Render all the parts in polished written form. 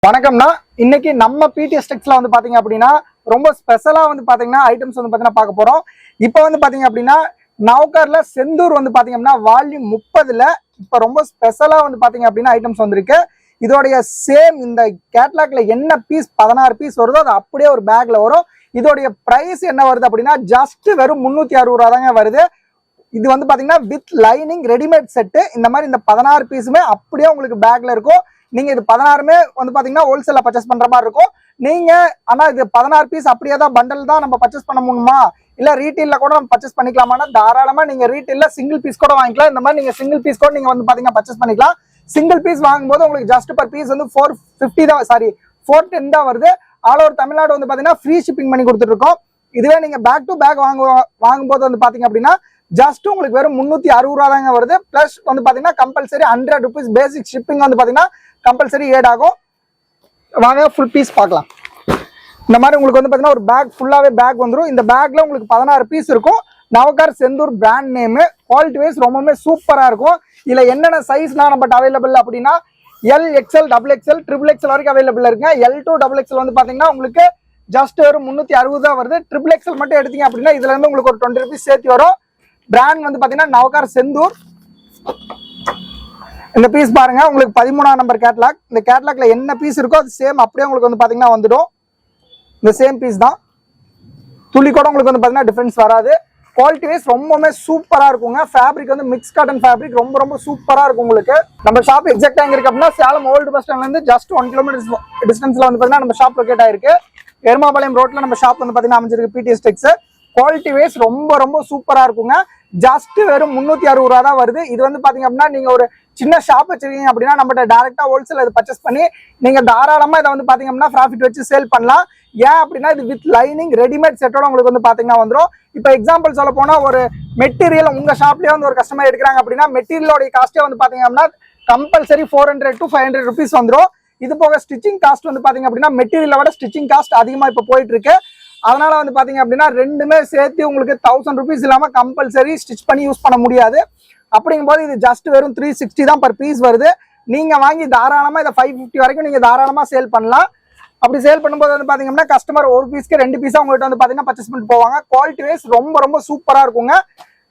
வணக்கம்னா இன்னைக்கு நம்ம பிடிஎஸ் டெக்ஸ்ல வந்து பாத்தீங்க அப்படின்னா ரொம்ப ஸ்பெஷலா வந்து பாத்தீங்கன்னா ஐட்டம்ஸ் வந்து பாத்தீங்கன்னா பார்க்க போறோம். இப்போ வந்து பாத்தீங்க அப்படின்னா நவகார்ல செந்தூர் வந்து பாத்தீங்க அப்படின்னா வால்யூம் 30ல இப்போ ரொம்ப ஸ்பெஷலா வந்து பாத்தீங்க அப்படின்னா ஐட்டம்ஸ் வந்திருக்கு. இதோடைய சேம் இந்த கேட்லாக்ல என்ன பீஸ் 16 பீஸ் வருதோ அது அப்படியே ஒரு பேக்ல வரும். இதோடைய பிரைஸ் என்ன வருது அப்படின்னா ஜஸ்ட் வெறும் 360 ரூபா தாங்க வருது. இது வந்து பாத்தீங்கன்னா வித் லைனிங் ரெடிமேட் செட்டு. இந்த மாதிரி இந்த 16 பீஸுமே அப்படியே உங்களுக்கு பேக்ல இருக்கும். நீங்க இது 16மே வந்து பாத்தீங்கன்னா ஹோல்சேல்ல பர்ச்சேஸ் பண்ற மாதிரி இருக்கும். நீங்க ஆனா இது 16 பீஸ் அப்படியே தான் பண்டல் தான் நம்ம பர்ச்சேஸ் பண்ண முடியுமா, இல்ல ரீட்டெயில கூட நம்ம பர்ச்சேஸ் பண்ணிக்கலாமா? தாராளமா நீங்க ரீட்டெயில சிங்கிள் பீஸ் கூட வாங்கிக்கலாம். இந்த மாதிரி நீங்க சிங்கிள் பீஸ் கூட நீங்க வந்து பாத்தீங்கன்னா பர்ச்சேஸ் பண்ணிக்கலாம். சிங்கிள் பீஸ் வாங்கும்போது உங்களுக்கு ஜஸ்ட் பர் பீஸ் வந்து 450 தான், சாரி 410 தான் வருது. ஆல் ஓவர் தமிழ்நாடு வந்து பாத்தீங்கன்னா ஃப்ரீ ஷிப்பிங் பண்ணி கொடுத்துட்டு இருக்கோம். இதுவே நீங்க பேக் டு பேக் வாங்கும்போது வந்து பாத்தீங்க அப்படின்னா ஜஸ்ட் உங்களுக்கு வெறும் 360 ரூபா தாங்க வருது. பிளஸ் வந்து பாத்தீங்கன்னா கம்பல்சரி 100 rupees பேசிக் ஷிப்பிங் வந்து பாத்தீங்கன்னா கம்பல்சரி ஏட் ஆகும். வாங்க ஃபுல் பீஸ் பார்க்கலாம். இந்த மாதிரி உங்களுக்கு வந்து பாத்தீங்கன்னா ஒரு பேக் ஃபுல்லாவே பேக் வந்துடும். இந்த பேக்ல உங்களுக்கு 16 பீஸ் இருக்கும். Navakar Senthur brand name, quality wise ரொம்பவே சூப்பரா இருக்கும். இதுல என்னென்ன சைஸ்னா நம்மகிட்ட அவைலபிள் அப்படின்னா L, XL, double XL, triple XL வரைக்கும் அவைலபிள் இருக்குங்க. L2 டபுள் எக்ஸ்எல் வந்து பாத்தீங்கன்னா உங்களுக்கு ஜஸ்ட் ஒரு 360 தான் வருது. ட்ரிபிள் எக்ஸ்எல் மட்டும் எடுத்தீங்க அப்படின்னா இதுல இருந்து உங்களுக்கு ஒரு 20 rupees சேர்த்து வரும். பிராண்ட் வந்து பாத்தீங்கன்னா நவகார் செந்தூர். இந்த பீஸ் பாருங்க, உங்களுக்கு 13ஆம் நம்பர் கேட்லாக். இந்த கேட்லாக்ல என்ன பீஸ் இருக்கோ அது சேம் அப்படியே உங்களுக்கு வந்து பாத்தீங்கன்னா வந்துடும். இந்த சேம் பீஸ் தான், துளி கூட உங்களுக்கு வந்து பாத்தீங்கன்னா டிஃபரன்ஸ் வராது. குவாலிட்டி வைஸ் ரொம்பவே சூப்பரா இருக்குங்க. ஃபேப்ரிக் வந்து மிக்ஸ் காட்டன் ஃபேப்ரிக், ரொம்ப சூப்பரா இருக்கும். உங்களுக்கு நம்ம ஷாப் எக்ஸாக்டா எங்க இருக்கு அப்படின்னா சேலம் ஓல்டு பஸ் ஸ்டாண்ட்ல இருந்து ஜஸ்ட் 1 kilometer டிஸ்டன்ஸ்ல வந்து பாத்தீங்கன்னா நம்ம ஷாப் லொகேட் ஆயிருக்கு. எருமாபாளையம் ரோட்ல நம்ம ஷாப் வந்து பாத்தீங்கன்னா அமைஞ்சிருக்கு பிடிஎஸ் டெக்ஸ். குவாலிட்டி வைஸ் ரொம்ப சூப்பரா இருக்குங்க. ஜஸ்ட் வெறும் 360 ரூபா தான் வருது. இது வந்து பாத்தீங்க அப்படின்னா நீங்க ஒரு சின்ன ஷாப் வச்சிருக்கீங்க அப்படின்னா நம்மகிட்ட டைரக்டா ஹோல்சேல் இதை பர்ச்சேஸ் பண்ணி நீங்க தாராளமா இதை வந்து பாத்தீங்க அப்படின்னா ப்ராஃபிட் வச்சு சேல் பண்ணலாம். ஏன் அப்படின்னா இது வித் லைனிங் ரெடிமேட் செட்டோட உங்களுக்கு வந்து பாத்தீங்கன்னா வந்துடும். இப்போ எக்ஸாம்பிள் சொல்ல போனா ஒரு மெட்டீரியல் உங்க ஷாப்லயே வந்து ஒரு கஸ்டமர் எடுக்கிறாங்க அப்படின்னா மெட்டீரியலோட காஸ்டே வந்து பாத்தீங்க அப்படின்னா கம்பல்சரி 400 to 500 rupees வந்துடும். இது போக ஸ்டிச்சிங் காஸ்ட் வந்து பாத்தீங்க அப்படின்னா மெட்டீரியலை விட ஸ்டிச்சிங் காஸ்ட் அதிகமா இப்போ போயிட்டு இருக்கு. அதனால வந்து பாத்தீங்க அப்படின்னா ரெண்டுமே சேர்த்து உங்களுக்கு 1000 rupees இல்லாம கம்பல்சரி ஸ்டிச் பண்ணி யூஸ் பண்ண முடியாது. அப்படிங்கும்போது இது ஜஸ்ட் வெறும் 360 தான் பர் பீஸ் வருது. நீங்க வாங்கி தாராளமா இதை 550 வரைக்கும் நீங்க தாராளமா சேல் பண்ணலாம். அப்படி சேல் பண்ணும்போது வந்து பாத்தீங்கன்னா கஸ்டமர் ஒரு பீஸ்க்கு 2 பீஸா உங்கள்கிட்ட வந்து பாத்தீங்கன்னா பர்ச்சேஸ் பண்ணிட்டு போவாங்க. குவாலிட்டி வைஸ் ரொம்ப சூப்பரா இருக்குங்க.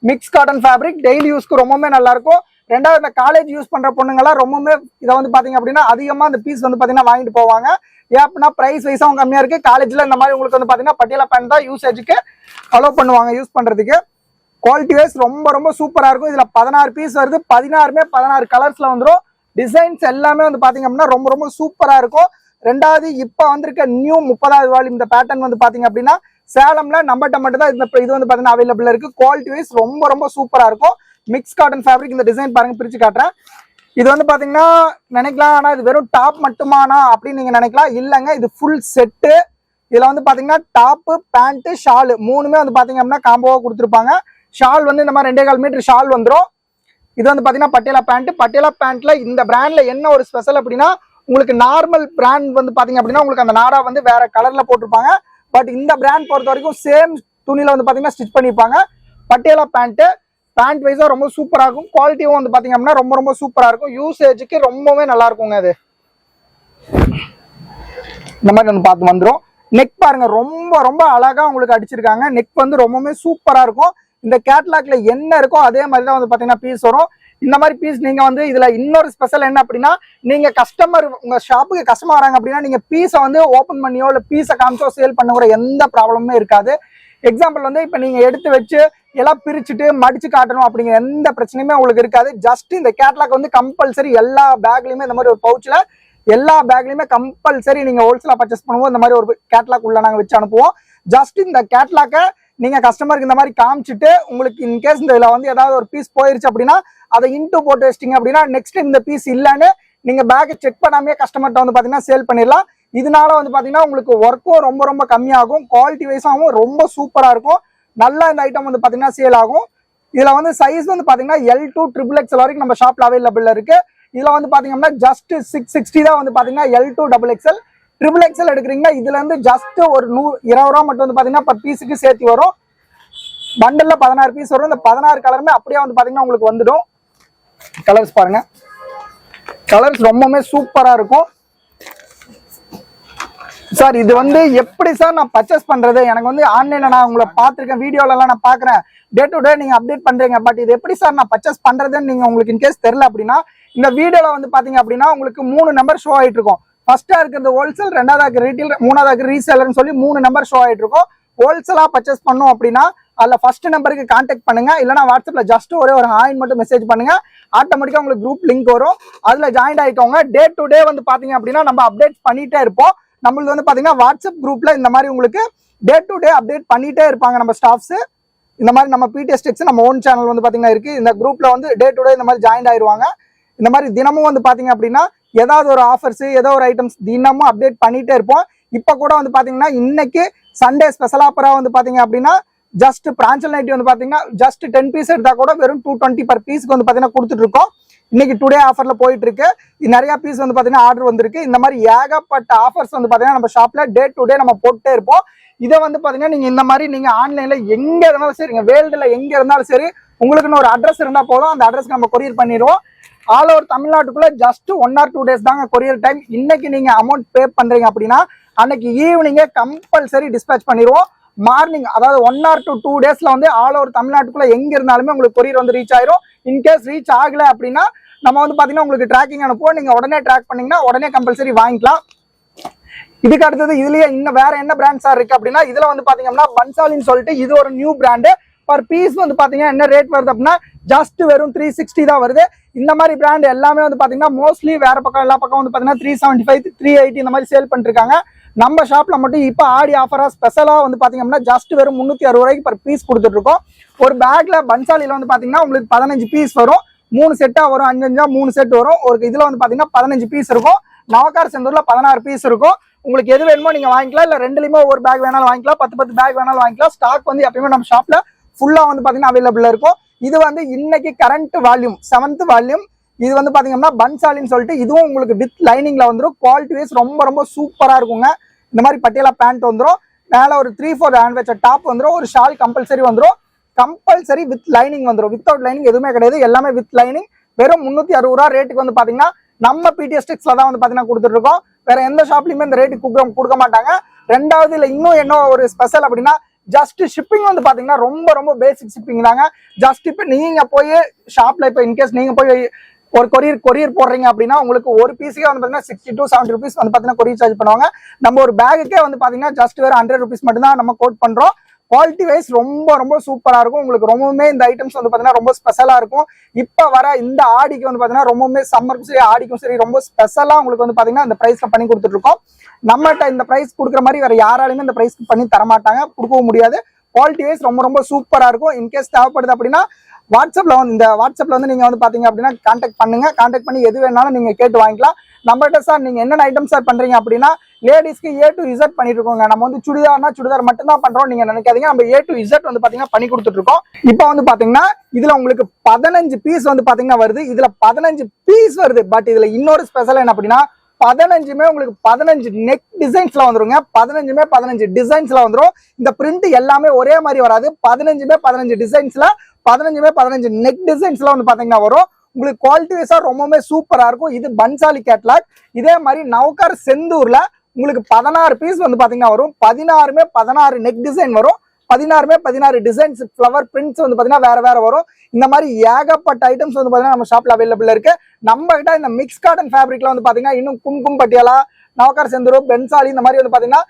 மிக்ஸ் காட்டன் ஃபேப்ரிக், டெய்லி யூஸ்க்கு ரொம்பவே நல்லா இருக்கும். ரெண்டாவது இந்த காலேஜ் யூஸ் பண்ற பொண்ணுங்களாம் ரொம்பவே இதை வந்து பாத்தீங்க அப்படின்னா அதிகமா இந்த பீஸ் வந்து பாத்தீங்கன்னா வாங்கிட்டு போவாங்க. ஏன் அப்படின்னா பிரைஸ் வைஸும் கம்மியா இருக்கு. காலேஜ்ல இந்த மாதிரி உங்களுக்கு வந்து பாத்தீங்கன்னா பட்டியலா பேண்ட் தான் யூசேஜுக்கு அலோவ் பண்ணுவாங்க யூஸ் பண்றதுக்கு. குவாலிட்டி வைஸ் ரொம்ப சூப்பரா இருக்கும். இதுல 16 பீஸ் வருது. 16மே 16 கலர்ஸ்ல வந்துடும். டிசைன்ஸ் எல்லாமே வந்து பாத்தீங்க அப்படின்னா ரொம்ப சூப்பரா இருக்கும். ரெண்டாவது இப்ப வந்திருக்க நியூ 30வது வால்யூம் இந்த பேட்டர்ன் வந்து பாத்தீங்க அப்படின்னா சேலம்ல நம்மகிட்ட மட்டும் தான் இது வந்து பாத்தீங்கன்னா அவைலபிள் இருக்கு. குவாலிட்டி வைஸ் ரொம்ப சூப்பரா இருக்கும். Mix cotton fabric. இந்த டிசைன் பாருங்க, பிரிச்சு காட்டுறேன். இது வந்து பாத்தீங்கன்னா நினைக்கலாம் ஆனா இது வெறும் டாப் மட்டுமானா அப்படின்னு நீங்க நினைக்கலாம். இல்லைங்க, இது ஃபுல் செட்டு. இதுல வந்து பாத்தீங்கன்னா டாப்பு, பேண்ட், ஷால் மூணுமே வந்து பாத்தீங்க அப்படின்னா காம்போவா கொடுத்துருப்பாங்க. ஷால் வந்து இந்த மாதிரி 2.25 மீட்டர் ஷால் வந்துடும். இது வந்து பாத்தீங்கன்னா பட்டியலா பேண்ட். பட்டியலா பேண்ட்ல இந்த பிராண்ட்ல என்ன ஒரு ஸ்பெஷல் அப்படின்னா உங்களுக்கு நார்மல் பிராண்ட் வந்து பாத்தீங்க அப்படின்னா உங்களுக்கு அந்த நாடா வந்து வேற கலர்ல போட்டிருப்பாங்க. பட் இந்த பிராண்ட் பொறுத்த வரைக்கும் சேம் துணியில வந்து பாத்தீங்கன்னா ஸ்டிச் பண்ணிருப்பாங்க. பட்டியலா பேண்ட் வைஸா ரொம்ப சூப்பரா இருக்கும். குவாலிட்டியும் வந்து பாத்தீங்க அப்படின்னா ரொம்ப சூப்பரா இருக்கும். யூசேஜுக்கு ரொம்பவே நல்லா இருக்குங்க. அது இந்த மாதிரி வந்து பார்த்து வந்துடும். நெக் பாருங்க, ரொம்ப அழகா உங்களுக்கு அடிச்சிருக்காங்க. நெக் வந்து ரொம்பவே சூப்பரா இருக்கும். இந்த கேட்லாக்ல என்ன இருக்கோ அதே மாதிரி தான் வந்து பாத்தீங்கன்னா பீஸ் வரும். இந்த மாதிரி பீஸ் நீங்க வந்து இதுல இன்னொரு ஸ்பெஷல் என்ன அப்படின்னா நீங்க கஸ்டமர் உங்க ஷாப்புக்கு கஸ்டமர் வராங்க அப்படின்னா நீங்க பீஸை வந்து ஓப்பன் பண்ணியோ இல்ல பீஸை காமிச்சோ சேல் பண்ண கூட எந்த ப்ராப்ளமுமே இருக்காது. எக்ஸாம்பிள் வந்து இப்ப நீங்க எடுத்து வச்சு எல்லாம் பிரிச்சுட்டு மடிச்சு காட்டணும் அப்படிங்கிற எந்த பிரச்சனையுமே உங்களுக்கு இருக்காது. ஜஸ்ட் இந்த கேட்லாக் வந்து கம்பல்சரி எல்லா பேக்லயுமே இந்த மாதிரி ஒரு பவுச்ல எல்லா பேக்லயுமே கம்பல்சரி நீங்க ஹோல்சேலா பர்ச்சேஸ் பண்ணுவோம். இந்த மாதிரி ஒரு கேட்லாக் உள்ள நாங்க வச்சு அனுப்புவோம். ஜஸ்ட் இந்த கேட்லாக்கை நீங்க கஸ்டமருக்கு இந்த மாதிரி காமிச்சிட்டு உங்களுக்கு இன்கேஸ் இந்த இதுல வந்து ஏதாவது ஒரு பீஸ் போயிருச்சு அப்படின்னா அதை இன்டூ போட்டு வச்சிட்டீங்க அப்படின்னா நெக்ஸ்ட் இந்த பீஸ் இல்லைன்னு நீங்க பேக்கை செக் பண்ணாமே கஸ்டமர்கிட்ட வந்து பாத்தீங்கன்னா சேல் பண்ணிடலாம். இதனால வந்து பாத்தீங்கன்னா உங்களுக்கு ஒர்க்கும் ரொம்ப கம்மியாகும். குவாலிட்டி வைஸாகவும் ரொம்ப சூப்பரா இருக்கும். நல்லா இந்த ஐட்டம் வந்து பாத்தீங்கன்னா சேல் ஆகும். இதுல வந்து சைஸ் வந்து பாத்தீங்கன்னா L2 XXL வரைக்கும் நம்ம ஷாப்ல அவைலபிள் இருக்கு. இதுல வந்து பாத்தீங்கன்னா ஜஸ்ட் 660 தான் வந்து பாத்தீங்கன்னா L2 XXL. XXL எடுக்கிறீங்கன்னா இதுல இருந்து ஜஸ்ட் ஒரு 120 ரூபா மட்டும் வந்து பாத்தீங்கன்னா பர் பீஸுக்கு சேர்த்து வரும். பண்டல்ல 16 பீஸ் வரும். இந்த 16 கலருமே அப்படியே வந்து பாத்தீங்கன்னா உங்களுக்கு வந்துடும். கலர்ஸ் பாருங்க, கலர்ஸ் ரொம்பவே சூப்பரா இருக்கும். சார் இது வந்து எப்படி சார் நான் பர்ச்சேஸ் பண்றது? எனக்கு வந்து ஆன்லைன்ல நான் உங்களை பார்த்திருக்கேன், வீடியோல எல்லாம் நான் பாக்குறேன், டே டு டே நீங்க அப்டேட் பண்றீங்க. பட் இது எப்படி சார் நான் பர்ச்சேஸ் பண்றதுன்னு நீங்க உங்களுக்கு இன்கேஸ் தெரியல அப்படின்னா இந்த வீடியோல வந்து பாத்தீங்க அப்படின்னா உங்களுக்கு 3 நம்பர் ஷோ ஆயிட்டு இருக்கும். ஃபர்ஸ்டா இருக்கிறது ஹோல்சேல், ரெண்டாவது ரீட்டைல், மூணாவது ரீசேலர்னு சொல்லி 3 நம்பர் ஷோ ஆயிட்டு இருக்கும். ஹோல்சேலா பர்ச்சேஸ் பண்ணும் அப்படின்னா அதுல ஃபர்ஸ்ட் நம்பருக்கு கான்டாக்ட் பண்ணுங்க. இல்லைன்னா வாட்ஸ்அப்ல ஜஸ்ட் ஒரே ஒரு ஹாய் மட்டும் மெசேஜ் பண்ணுங்க. ஆட்டோமேட்டிக்கா உங்களுக்கு குரூப் லிங்க் வரும், அதுல ஜாயின் ஆயிக்கோங்க. டே டு டே வந்து பாத்தீங்க அப்படின்னா நம்ம அப்டேட் பண்ணிட்டே இருப்போம். நம்மளுக்கு வந்து பாத்தீங்கன்னா வாட்ஸ்அப் குரூப்ல இந்த மாதிரி உங்களுக்கு டே டு டே அப்டேட் பண்ணிட்டே இருப்பாங்க நம்ம ஸ்டாஃப்ஸ். இந்த மாதிரி நம்ம பிடிஎஸ் டெக்ஸ் நம்ம ஓன் சேனல் வந்து பாத்தீங்கன்னா இருக்கு. இந்த குரூப்ல வந்து டே டு டே இந்த மாதிரி ஜாயின் ஆயிருவாங்க. இந்த மாதிரி தினமும் வந்து பாத்தீங்க அப்படின்னா ஏதாவது ஒரு ஆஃபர்ஸ், ஏதோ ஒரு ஐட்டம்ஸ் தினமும் அப்டேட் பண்ணிட்டே இருப்போம். இப்ப கூட வந்து பாத்தீங்கன்னா இன்னைக்கு சண்டே ஸ்பெஷல் ஆஃபரா வந்து பாத்தீங்க அப்படின்னா ஜஸ்ட் பிரான்சல் நைட்டி வந்து பாத்தீங்கன்னா ஜஸ்ட் 10 பீஸ் எடுத்தா கூட வெறும் 220 per பீஸ்க்கு வந்து பாத்தீங்கன்னா கொடுத்துட்டு இருக்கோம். இன்னைக்கு டுடே ஆஃபர்ல போயிட்டு இருக்கு. நிறைய பீஸ் வந்து பாத்தீங்கன்னா ஆர்டர் வந்திருக்கு. இந்த மாதிரி ஏகப்பட்ட ஆஃபர்ஸ் வந்து பாத்தீங்கன்னா நம்ம ஷாப்ல டே டு டே நம்ம போட்டே இருப்போம். இதை வந்து பாத்தீங்கன்னா நீங்க இந்த மாதிரி நீங்க ஆன்லைன்ல எங்க இருந்தாலும் சரி, வேர்ல்டுல எங்க இருந்தாலும் சரி, உங்களுக்குன்னு ஒரு அட்ரஸ் இருந்தா போதும், அந்த அட்ரஸ்க்கு நம்ம கொரியர் பண்ணிடுவோம். ஆல் ஓவர் தமிழ்நாட்டுக்குள்ள ஜஸ்ட் 1 or 2 days தாங்க கொரியர் டைம். இன்னைக்கு நீங்க அமௌண்ட் பே பண்றீங்க அப்படின்னா அன்னைக்கு ஈவினிங்கே கம்பல்சரி டிஸ்பேச் பண்ணிடுவோம். மார்னிங் அதாவது 1 or 2 daysல வந்து ஆல் ஓவர் தமிழ்நாட்டுக்குள்ள எங்க இருந்தாலுமே உங்களுக்கு கொரியர் வந்து ரீச் ஆயிரும். இன்கேஸ் ரீச் ஆகல அப்படின்னா நம்ம வந்து பாத்தீங்கன்னா உங்களுக்கு ட்ராக்கிங் அனுப்புவோம். நீங்க உடனே ட்ராக் பண்ணீங்கன்னா உடனே கம்பல்சரி வாங்கிக்கலாம். இதுக்கு அடுத்தது இதுலயே இன்னும் வேற என்ன பிராண்ட் சார் இருக்கு அப்படின்னா இதுல வந்து பாத்தீங்கன்னா பன்சாலின்னு சொல்லிட்டு இது ஒரு நியூ பிராண்டு. பர் பீஸ் வந்து பாத்தீங்கன்னா என்ன ரேட் வருது அப்படின்னா ஜஸ்ட் வெறும் 360 தான் வருது. இந்த மாதிரி பிராண்ட் எல்லாமே வந்து பாத்தீங்கன்னா மோஸ்ட்லி வேற பக்கம் எல்லா பக்கம் வந்து பாத்தீங்கன்னா 375 380 இந்த மாதிரி சேல் பண்ணிட்டு இருக்காங்க. நம்ம ஷாப்ல மட்டும் இப்ப ஆடி ஆஃபரா ஸ்பெஷலா வந்து பாத்தீங்கன்னா ஜஸ்ட் வெறும் 360 ரூபாய்க்கு பர் பீஸ் கொடுத்துட்டு இருக்கோம். ஒரு பேக்ல பன்சாலில வந்து பாத்தீங்கன்னா உங்களுக்கு 15 பீஸ் வரும், 3 செட்டா வரும், 5 3 செட் வரும். ஒரு இதுல வந்து பாத்தீங்கன்னா 15 பீஸ் இருக்கும். நவகார் செந்தூர்ல 16 பீஸ் இருக்கும். உங்களுக்கு எது வேணுமோ நீங்க வாங்கிக்கலாம். இல்ல ரெண்டுலயுமே ஒரு பேக் வேணாலும் வாங்கிக்கலாம், 10 பேக் வேணாலும் வாங்கிக்கலாம். ஸ்டாக் வந்து எப்பயுமே நம்ம ஷாப்ல ஃபுல்லா வந்து பாத்தீங்கன்னா அவைலபிள் இருக்கும். இது வந்து இன்னைக்கு கரண்ட் வால்யூம் 7th வால்யூம். இது வந்து பாத்தீங்கன்னா பன்சாலின்னு சொல்லிட்டு இதுவும் உங்களுக்கு வித் லைனிங்ல வந்துடும். குவாலிட்டி வைஸ் ரொம்ப ரொம்ப சூப்பரா இருக்குங்க. இந்த மாதிரி பட்டியலா பேண்ட் வந்துடும், மேல ஒரு 3/4 ஹேண்ட் வச்ச டாப் வந்துடும், ஒரு ஷால் கம்பல்சரி வந்துடும். கம்பல்சரி வித் லைனிங் வந்துடும். வித்தவுட் லைனிங் எதுவுமே கிடையாது, எல்லாமே வித் லைனிங். வெறும் 360 ரூபா ரேட்டுக்கு வந்து பாத்தீங்கன்னா நம்ம பிடிஎஸ் டெக்ஸ்ல தான் வந்து பாத்தீங்கன்னா கொடுத்துட்டு இருக்கோம். வேற எந்த ஷாப்லயுமே இந்த ரேட்டுக்கு கொடுக்க மாட்டாங்க. ரெண்டாவது இல்ல இன்னும் என்ன ஒரு ஸ்பெஷல் அப்படின்னா ஜஸ்ட் ஷிப்பிங் வந்து பாத்தீங்கன்னா ரொம்ப ரொம்ப பேசிக் ஷிப்பிங் தாங்க. ஜஸ்ட் இப்ப நீங்க போய் ஷாப்ல இப்ப இன்கேஸ் நீங்க போய் ஒரு கொரியர் போடுறீங்க அப்படின்னா உங்களுக்கு ஒரு பீஸுக்கே வந்து பாத்தீங்கன்னா 60 to 70 rupees வந்து பாத்தீங்கன்னா கொரியர் சார்ஜ் பண்ணுவாங்க. நம்ம ஒரு பேக்குக்கே வந்து பாத்தீங்கன்னா ஜஸ்ட் வேற 100 rupees மட்டும் தான் நம்ம கோட் பண்றோம். குவாலிட்டி வைஸ் ரொம்ப ரொம்ப சூப்பரா இருக்கும். உங்களுக்கு ரொம்பவுமே இந்த ஐட்டம்ஸ் வந்து பாத்தீங்கன்னா ரொம்ப ஸ்பெஷலா இருக்கும். இப்ப வர இந்த ஆடிக்கு வந்து பாத்தீங்கன்னா ரொம்பவுமே சம்மருக்கும் சரி ஆடிக்கும் சரி ரொம்ப ஸ்பெஷலா உங்களுக்கு வந்து பாத்தீங்கன்னா இந்த பிரைஸ்ல பண்ணி கொடுத்துட்டு இருக்கோம். நம்மகிட்ட இந்த பிரைஸ் கொடுக்குற மாதிரி வேற யாராலுமே இந்த பிரைஸ் பண்ணி தரமாட்டாங்க, கொடுக்கவும் முடியாது. குவாலிட்டி வைஸ் ரொம்ப ரொம்ப சூப்பரா இருக்கும். இன்கேஸ் தேவைப்படுது அப்படின்னா வாட்ஸ்அப்ல வந்து நீங்க வந்து பாத்தீங்க அப்படின்னா கான்டாக்ட் பண்ணுங்க. கான்டாக்ட் பண்ணி எது வேணாலும் நீங்க கேட்டு வாங்கிக்கலாம். நம்மகிட்ட சார் நீங்க என்னென்ன ஐட்டம் சார் பண்றீங்க அப்படின்னா லேடிஸ்க்கு A to Z பண்ணிட்டு இருக்கோங்க. நம்ம வந்து சுடிதார் மட்டும் தான் பண்றோம் நீங்க நினைக்காதீங்க. நம்ம A to Z வந்து பாத்தீங்கன்னா பண்ணி கொடுத்துட்டு இருக்கோம். இப்போ வந்து பாத்தீங்கன்னா இதுல உங்களுக்கு 15 பீஸ் வந்து பாத்தீங்கன்னா வருது. இதுல 15 பீஸ் வருது. பட் இதுல இன்னொரு ஸ்பெஷல் என்ன அப்படின்னா 15மே உங்களுக்கு 15 நெக் டிசைன்ஸ்ல வந்துருங்க. 15மே 15 டிசைன்ஸ்ல வந்துரும். இந்த பிரிண்ட் எல்லாமே ஒரே மாதிரி வராது. 15மே 15 டிசைன்ஸ்ல 15மே 15 நெக் டிசைன்ஸ்ல வந்து பாத்தீங்கன்னா வரும். உங்களுக்கு குவாலிட்டி வைஸா ரொம்பவுமே சூப்பரா இருக்கும். இது பன்சாலி கேட்லாக். இதே மாதிரி நவகார் செந்தூர்ல உங்களுக்கு 16 பீஸ் வந்து பாத்தீங்கன்னா வரும். 16மே 16 நெக் டிசைன் வரும். 16மே 16 டிசைன்ஸ் ஃபிளவர் பிரிண்ட்ஸ் வந்து பாத்தீங்கன்னா வேற வேற வரும். இந்த மாதிரி ஏகப்பட்ட ஐட்டம்ஸ் வந்து பாத்தீங்கன்னா நம்ம ஷாப்ல அவைலபிள் இருக்கு. நம்ம கிட்ட இந்த மிக்ஸ் காட்டன் ஃபேப்ரிக்ல வந்து பாத்தீங்கன்னா இன்னும் கும்கும் பட்டியாலா, நவகார் செந்தூர், பென்சாலி இந்த மாதிரி வந்து பாத்தீங்கன்னா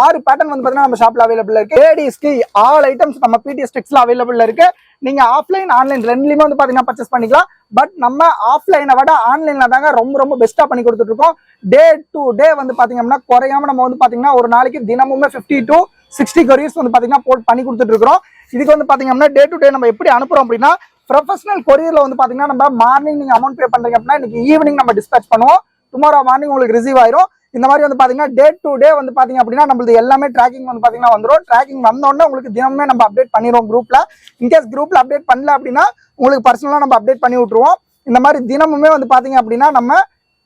6 பேட்டர்ன் வந்து பாத்தீங்கன்னா நம்ம ஷாப்ல அவைலபிள் இருக்கு. லேடிஸ்க்கு ஆல் ஐட்டம்ஸ் நம்ம பிடிஎஸ் டெக்ஸ்ல அவைலபிள் இருக்கு. நீங்க ஆஃப்லைன் ஆன்லைன் ரெண்டுலயுமே வந்து பாத்தீங்கன்னா பர்ச்சேஸ் பண்ணிக்கலாம். பட் நம்ம ஆஃப்லைனை விட ஆன்லைன்ல தாங்க ரொம்ப ரொம்ப பெஸ்டா பண்ணி கொடுத்துட்டு இருக்கோம். டே டு டே வந்து பாத்தீங்கன்னா குறையாம நம்ம வந்து பாத்தீங்கன்னா ஒரு நாளைக்கு தினமுமே 50 to 60 கொரியர்ஸ் வந்து பாத்தீங்கன்னா போட் பண்ணி கொடுத்துட்டு இருக்கோம். இதுக்கு வந்து பாத்தீங்கன்னா டே டு டே நம்ம எப்படி அனுப்புறோம் அப்படின்னா ப்ரொஃபஷனல் கொரியர்ல வந்து பாத்தீங்கன்னா நம்ம மார்னிங் நீங்க அமௌண்ட் பே பண்றீங்க அப்படின்னா இன்னைக்கு ஈவினிங் நம்ம டிஸ்பேச் பண்ணுவோம். டுமாரோ மார்னிங் உங்களுக்கு ரிசீவ் ஆயிரும். இந்த மாதிரி வந்து பாத்தீங்கன்னா டே டு டே வந்து பாத்தீங்க அப்படின்னா நம்மளுக்கு எல்லாமே ட்ராக்கிங் வந்து பாத்தீங்கன்னா வந்துடும். ட்ராக்கிங் வந்தோடனே உங்களுக்கு தினமே நம்ம அப்டேட் பண்ணிடுவோம் குரூப்ல. இன்கேஸ் குரூப்ல அப்டேட் பண்ணல அப்படின்னா உங்களுக்கு பர்சனலா நம்ம அப்டேட் பண்ணி விட்டுருவோம். இந்த மாதிரி தினமுமே வந்து பாத்தீங்க அப்படின்னா நம்ம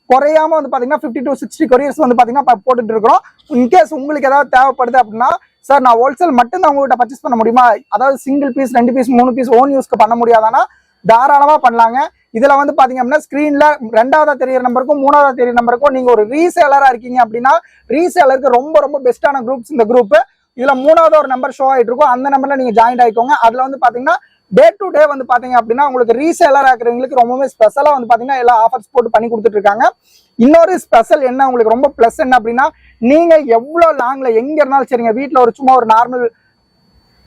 குறையாம வந்து பாத்தீங்கன்னா 50 to 60 கொரியர்ஸ் வந்து பாத்தீங்கன்னா போட்டுட்டு இருக்கிறோம். இன்கேஸ் உங்களுக்கு ஏதாவது தேவைப்படுது அப்படின்னா சார் நான் ஹோல்சேல் மட்டும் தான் உங்ககிட்ட பர்ச்சேஸ் பண்ண முடியுமா, அதாவது single piece 2 piece 3 piece own யூஸ்க்கு பண்ண முடியாதானா தாராளமா பண்ணலாங்க. இதுல வந்து பாத்தீங்க அப்படின்னா ஸ்கிரீன்ல 2ஆவதா தெரியுற நம்பருக்கும் 3ஆவதா தெரியுற நம்பருக்கும் நீங்க ஒரு ரீசேலரா இருக்கீங்க அப்படின்னா ரீசேலருக்கு ரொம்ப ரொம்ப பெஸ்டான குரூப்ஸ் இந்த குரூப். இதுல 3ஆவது ஒரு நம்பர் ஷோ ஆயிட்டு இருக்கும், அந்த நம்பர்ல நீங்க ஜாயின் ஆயிக்கோங்க. அதுல வந்து பாத்தீங்கன்னா டே டு டே வந்து பாத்தீங்க அப்படின்னா உங்களுக்கு ரீசேலர் ஆக்குறவங்களுக்கு ரொம்பவே ஸ்பெஷலா வந்து பாத்தீங்கன்னா எல்லா ஆஃபர்ஸ் போட்டு பண்ணி கொடுத்துட்டு இருக்காங்க. இன்னொரு ஸ்பெஷல் என்ன உங்களுக்கு ரொம்ப பிளஸ் என்ன அப்படின்னா, நீங்க எவ்வளவு லாங்ல எங்க இருந்தாலும் சரிங்க, வீட்டுல ஒரு சும்மா ஒரு நார்மல்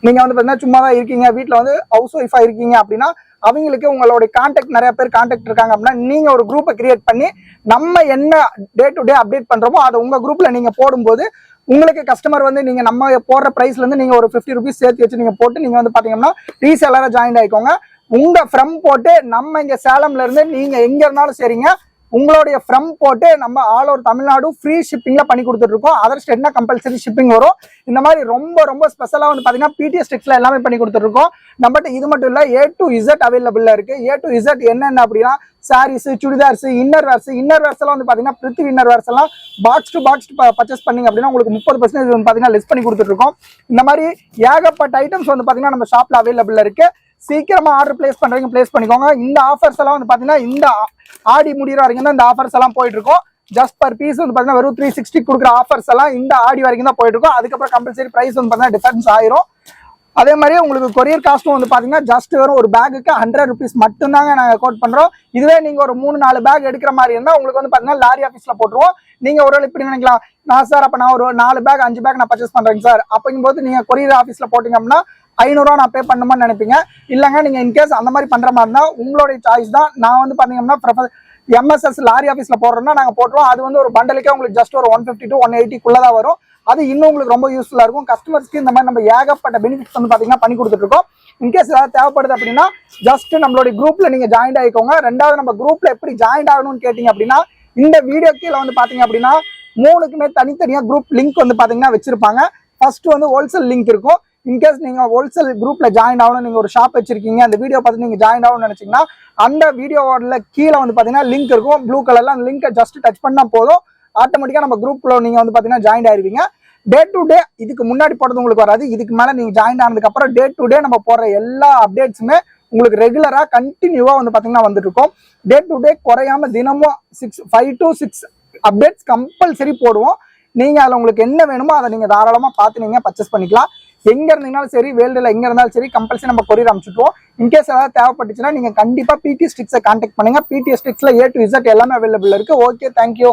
நீங்க வந்து பாத்தீங்கன்னா சும்மா தான் இருக்கீங்க, வீட்டுல வந்து ஹவுஸ் ஒய்ஃபா இருக்கீங்க அப்படின்னா அவங்களுக்கு உங்களுடைய கான்டாக்ட் நிறைய பேர் கான்டாக்ட் இருக்காங்க அப்படின்னா நீங்க ஒரு குரூப்பை கிரியேட் பண்ணி நம்ம என்ன டே டு டே அப்டேட் பண்றோமோ அதை உங்க குரூப்ல நீங்க போடும்போது உங்களுக்கு கஸ்டமர் வந்து நீங்க நம்ம போடுற பிரைஸ்ல இருந்து நீங்க ஒரு 50 rupees சேர்த்து வச்சு நீங்க போட்டு நீங்க வந்து பாத்தீங்கன்னா ரீசேலரா ஜாயின் ஆயிக்கோங்க. உங்க ஃப்ரம் போட்டு நம்ம இங்க சேலம்ல இருந்து நீங்க எங்க இருந்தாலும் சரிங்க, உங்களுடைய ஃப்ரம் போட்டு நம்ம ஆல் ஓவர் தமிழ்நாடு ஃப்ரீ ஷிப்பிங்ல பண்ணி கொடுத்துட்டு இருக்கோம். அதர் ஸ்டேட்னா கம்பல்சரி ஷிப்பிங் வரும். இந்த மாதிரி ரொம்ப ரொம்ப ஸ்பெஷலா வந்து பாத்தீங்கன்னா பிடிஎஸ் டெக்ஸ்ல எல்லாமே பண்ணி கொடுத்துட்டு இருக்கோம். நம்மகிட்ட இது மட்டும் இல்ல, A to Z அவைலபிளா இருக்கு. A to Z என்னென்ன அப்படின்னா சாரீஸ், சுடிதார்ஸ், இன்னர் வேர்ஸ் எல்லாம் வந்து பாத்தீங்கன்னா பிரித்திவ் இன்னர் வேர்ஸ் எல்லாம் பாக்ஸ் டு பாக்ஸ் பர்ச்சேஸ் பண்ணீங்க அப்படின்னா உங்களுக்கு 30% வந்து பாத்தீங்கன்னா லெஸ் பண்ணி கொடுத்துட்டு இருக்கோம். இந்த மாதிரி ஏகப்பட்ட ஐட்டம்ஸ் வந்து பாத்தீங்கன்னா நம்ம ஷாப்ல அவைலபிளா இருக்கு. சீக்கிரமா ஆர்டர் பிளேஸ் பண்றீங்க, பிளேஸ் பண்ணிக்கோங்க. இந்த ஆஃபர்ஸ் எல்லாம் வந்து பாத்தீங்கன்னா இந்த ஆடி முடிகிற வரைக்கும் தான் இந்த ஆஃபர்ஸ் எல்லாம் போயிட்டு இருக்கும். ஜஸ்ட் பர் பீஸ் வந்து பாத்தீங்கன்னா வெறும் 360 கொடுக்குற ஆஃபர்ஸ் எல்லாம் இந்த ஆடி வரைக்கும் தான் போயிட்டு இருக்கும். அதுக்கப்புறம் கம்பல்சரி பிரைஸ் வந்து பாத்தீங்கன்னா டிஃபரன்ஸ் ஆயிரும். அதே மாதிரி உங்களுக்கு கொரியர் காஸ்ட்டும் வந்து பாத்தீங்கன்னா ஜஸ்ட் வெறும் ஒரு பேக்குக்கு 100 rupees மட்டும் தாங்க நாங்க கோட் பண்றோம். இதுவே நீங்க ஒரு 3-4 பேக் எடுக்கிற மாதிரி இருந்தா உங்களுக்கு வந்து பாத்தீங்கன்னா லாரி ஆஃபீஸ்ல போட்டுருவோம். நீங்க ஒரு இப்படி நினைக்கலாம், நான் சார் அப்ப நான் ஒரு 4 பேக் 5 பேக் நான் பர்ச்சேஸ் பண்றேன் சார், அப்படிங்கும்போது நீங்க கொரியர் ஆஃபீஸ்ல போட்டீங்க அப்படின்னா 500 ரூபா நான் பே பண்ணுமான்னு நினைப்பீங்க. இல்லைங்க, நீங்க இன்கேஸ் அந்த மாதிரி பண்ற மாதிரி இருந்தா உங்களுடைய சாய்ஸ் தான். நான் வந்து பாத்தீங்கன்னா MSS லாரி ஆஃபீஸ்ல போடுறோம்னா நாங்க போட்டுருவோம். அது வந்து ஒரு பண்டலுக்கே உங்களுக்கு ஜஸ்ட் ஒரு 150 to 180 தான் வரும். அது இன்னும் உங்களுக்கு ரொம்ப யூஸ்ஃபுல்லா இருக்கும். கஸ்டமர்ஸ்க்கு இந்த மாதிரி நம்ம ஏகப்பட்ட பெனிஃபிட்ஸ் வந்து பாத்தீங்கன்னா பண்ணி கொடுத்துட்டு இருக்கோம். இன்கேஸ் ஏதாவது தேவைப்படுது அப்படின்னா ஜஸ்ட் நம்மளுடைய குரூப்ல நீங்க ஜாயின் ஆயிக்கோங்க. ரெண்டாவது நம்ம குரூப்ல எப்படி ஜாயின் ஆகணும்னு கேட்டீங்க அப்படின்னா இந்த வீடியோ கீழே வந்து பாத்தீங்க அப்படின்னா 3க்குமே தனித்தனியா குரூப் லிங்க் வந்து பாத்தீங்கன்னா வச்சிருப்பாங்க. ஃபர்ஸ்ட் வந்து ஹோல்சேல் லிங்க் இருக்கும். இன்கேஸ் நீங்க ஹோல்சேல் குரூப்ல ஜாயின் ஆகணும், நீங்க ஒரு ஷாப் வச்சிருக்கீங்க, அந்த வீடியோ பார்த்து நீங்க ஜாயின் ஆகணும்னு நினைச்சீங்கன்னா அந்த வீடியோவோட கீழே வந்து பாத்தீங்கன்னா லிங்க் இருக்கும் ப்ளூ கலர்ல. அந்த லிங்கை ஜஸ்ட் டச் பண்ணா போதும், ஆட்டோமேட்டிக்கா நம்ம குரூப்ல நீங்க வந்து பாத்தீங்கன்னா ஜாயின் ஆயிருவீங்க. டே டு டே இதுக்கு முன்னாடி போடுறது உங்களுக்கு வராது. இதுக்கு மேல நீங்க ஜாயின் ஆனதுக்கு அப்புறம் டே டு டே நம்ம போடுற எல்லா அப்டேட்ஸுமே உங்களுக்கு ரெகுலரா கண்டினியூவா வந்து பாத்தீங்கன்னா வந்துட்டு இருக்கும். டே டு டே குறையாம தினமும் 5 to 6 அப்டேட்ஸ் கம்பல்சரி போடுவோம். நீங்க அதுல உங்களுக்கு என்ன வேணுமோ அதை நீங்க தாராளமா பார்த்து நீங்க பர்ச்சேஸ் பண்ணிக்கலாம். எங்க இருந்தீங்கனாலும் சரி, வேர்ல்டுல எங்க இருந்தாலும் சரி, கம்பல்சரி நம்ம கொரியர் அனுப்பிச்சுட்டுருவோம். இன்கேஸ் ஏதாவது தேவைப்பட்டுச்சுன்னா நீங்க கண்டிப்பா பிடிஎஸ் டெக்ஸை கான்டாக்ட் பண்ணுங்க. பிடிஎஸ் டெக்ஸ்ல A to Z எல்லாமே அவைலபிள் இருக்கு. Okay, thank you.